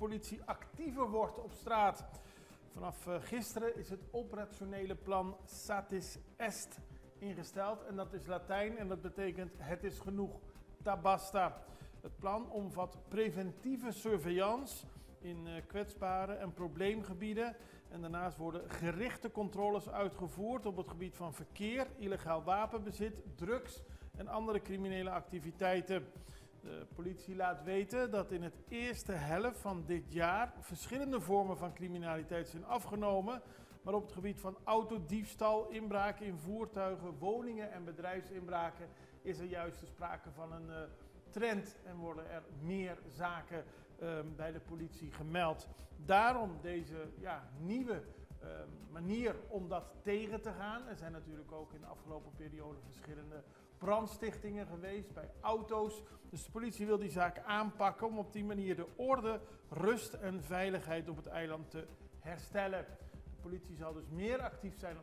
politie actiever wordt op straat. Vanaf gisteren is het operationele plan Satis Est ingesteld. En dat is Latijn en dat betekent het is genoeg, tabasta. Het plan omvat preventieve surveillance in kwetsbare en probleemgebieden. En daarnaast worden gerichte controles uitgevoerd op het gebied van verkeer, illegaal wapenbezit, drugs en andere criminele activiteiten. De politie laat weten dat in het eerste helft van dit jaar verschillende vormen van criminaliteit zijn afgenomen. Maar op het gebied van autodiefstal, inbraken in voertuigen, woningen en bedrijfsinbraken is er juist sprake van een trend en worden er meer zaken bij de politie gemeld. Daarom deze nieuwe manier om dat tegen te gaan. Er zijn natuurlijk ook in de afgelopen periode verschillende brandstichtingen geweest bij auto's. Dus de politie wil die zaak aanpakken om op die manier de orde, rust en veiligheid op het eiland te herstellen. De politie zal dus meer actief zijn op